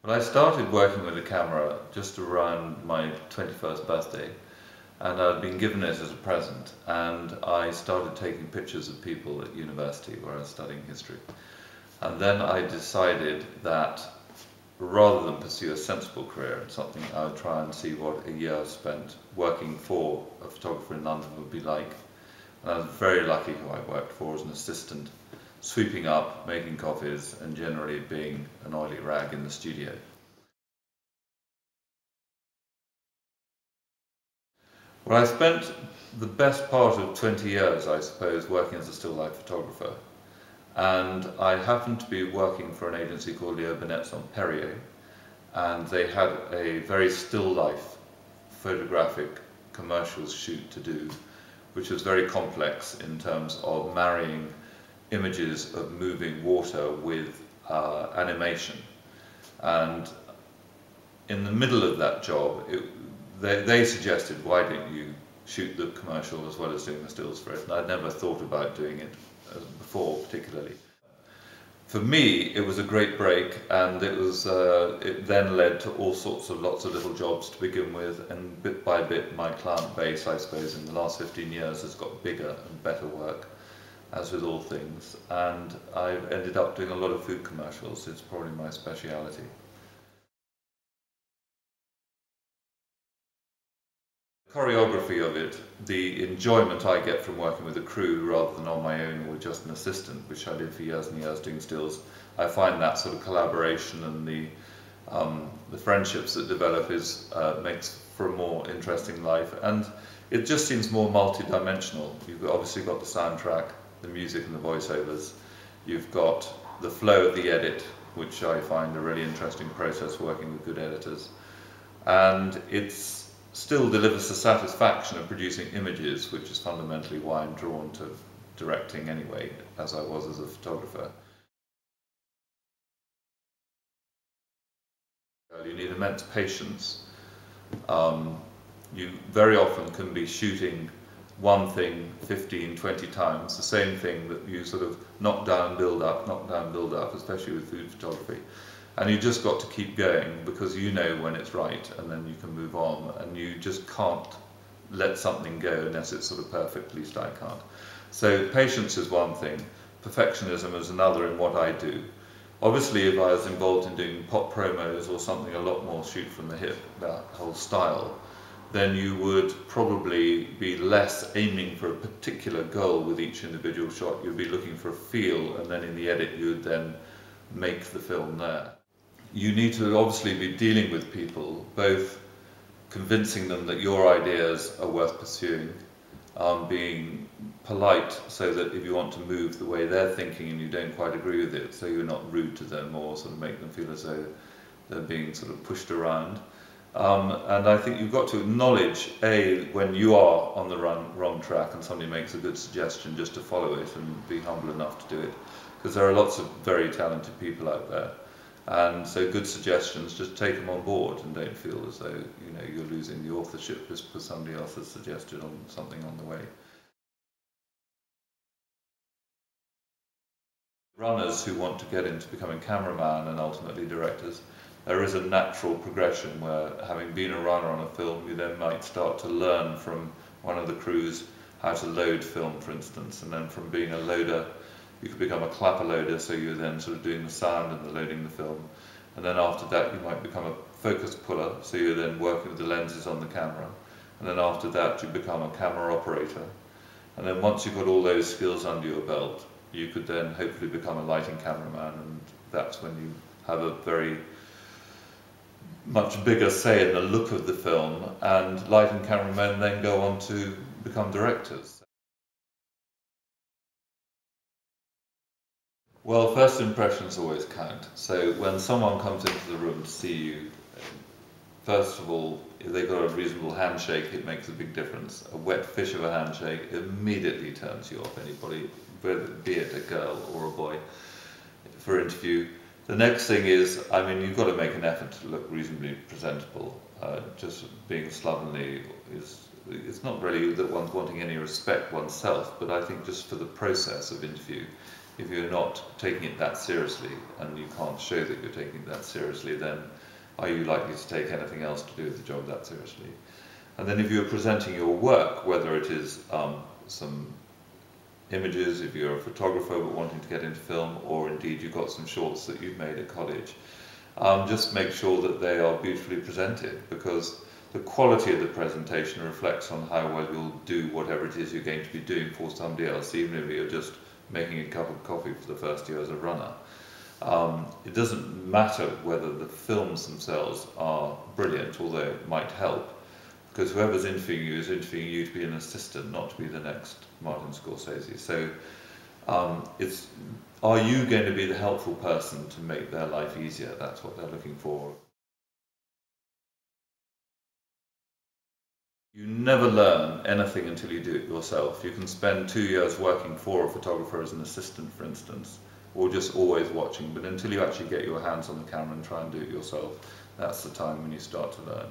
Well, I started working with a camera just around my 21st birthday, and I'd been given it as a present, and I started taking pictures of people at university where I was studying history. And then I decided that rather than pursue a sensible career in something, I would try and see what a year spent working for a photographer in London would be like. And I was very lucky who I worked for as an assistant, sweeping up, making coffees, and generally being an oily rag in the studio. Well, I spent the best part of 20 years, I suppose, working as a still life photographer. And I happened to be working for an agency called Les Adverts on Perrier, and they had a very still life photographic commercials shoot to do, which was very complex in terms of marrying images of moving water with animation. And in the middle of that job, they suggested, why don't you shoot the commercial as well as doing the stills for it? And I'd never thought about doing it before, particularly. For me, it was a great break, and it then led to all sorts of lots of little jobs to begin with, and bit by bit my client base, I suppose, in the last 15 years has got bigger and better work, as with all things, and I've ended up doing a lot of food commercials. It's probably my speciality. Choreography of it, the enjoyment I get from working with a crew rather than on my own or just an assistant, which I did for years and years doing stills, I find that sort of collaboration and the friendships that develop makes for a more interesting life, and it just seems more multi-dimensional. You've obviously got the soundtrack, the music and the voiceovers. You've got the flow of the edit, which I find a really interesting process working with good editors, and it's still delivers the satisfaction of producing images, which is fundamentally why I'm drawn to directing anyway, as I was as a photographer. You need immense patience. You very often can be shooting one thing 15, 20 times, the same thing that you sort of knock down, build up, especially with food photography. And you just got to keep going because you know when it's right, and then you can move on, and you just can't let something go unless it's sort of perfect, at least I can't. So patience is one thing, perfectionism is another in what I do. Obviously if I was involved in doing pop promos or something a lot more shoot from the hip, that whole style, then you would probably be less aiming for a particular goal with each individual shot. You'd be looking for a feel, and then in the edit you would then make the film there. You need to obviously be dealing with people, both convincing them that your ideas are worth pursuing, being polite so that if you want to move the way they're thinking and you don't quite agree with it, so you're not rude to them or sort of make them feel as though they're being sort of pushed around. And I think you've got to acknowledge, when you are on the wrong track and somebody makes a good suggestion, just to follow it and be humble enough to do it. Because there are lots of very talented people out there. And so good suggestions, just take them on board and don't feel as though you're losing the authorship just because somebody else has suggested something on the way. Runners who want to get into becoming cameraman and ultimately directors, there is a natural progression where, having been a runner on a film, you then might start to learn from one of the crews how to load film, for instance, and then from being a loader you could become a clapper loader, so you're then sort of doing the sound and the loading the film. And then after that you might become a focus puller, so you're then working with the lenses on the camera. And then after that you become a camera operator. And then once you've got all those skills under your belt, you could then hopefully become a lighting cameraman, and that's when you have a very much bigger say in the look of the film, and lighting cameramen then go on to become directors. Well, first impressions always count. So when someone comes into the room to see you, first of all, if they've got a reasonable handshake, it makes a big difference. A wet fish of a handshake immediately turns you off anybody, be it a girl or a boy, for interview. The next thing is, you've got to make an effort to look reasonably presentable. Just being slovenly it's not really that one's wanting any respect oneself, but I think just for the process of interview, if you're not taking it that seriously and you can't show that you're taking it that seriously, then are you likely to take anything else to do with the job that seriously? And then if you're presenting your work, whether it is some images, if you're a photographer but wanting to get into film, or indeed you've got some shorts that you've made at college, just make sure that they are beautifully presented, because the quality of the presentation reflects on how well you'll do whatever it is you're going to be doing for somebody else, even if you're just making a cup of coffee for the first year as a runner. It doesn't matter whether the films themselves are brilliant, although it might help, because whoever's interviewing you is interviewing you to be an assistant, not to be the next Martin Scorsese. So are you going to be the helpful person to make their life easier? That's what they're looking for. You never learn anything until you do it yourself. You can spend 2 years working for a photographer as an assistant, for instance, or just always watching, but until you actually get your hands on the camera and try and do it yourself, that's the time when you start to learn.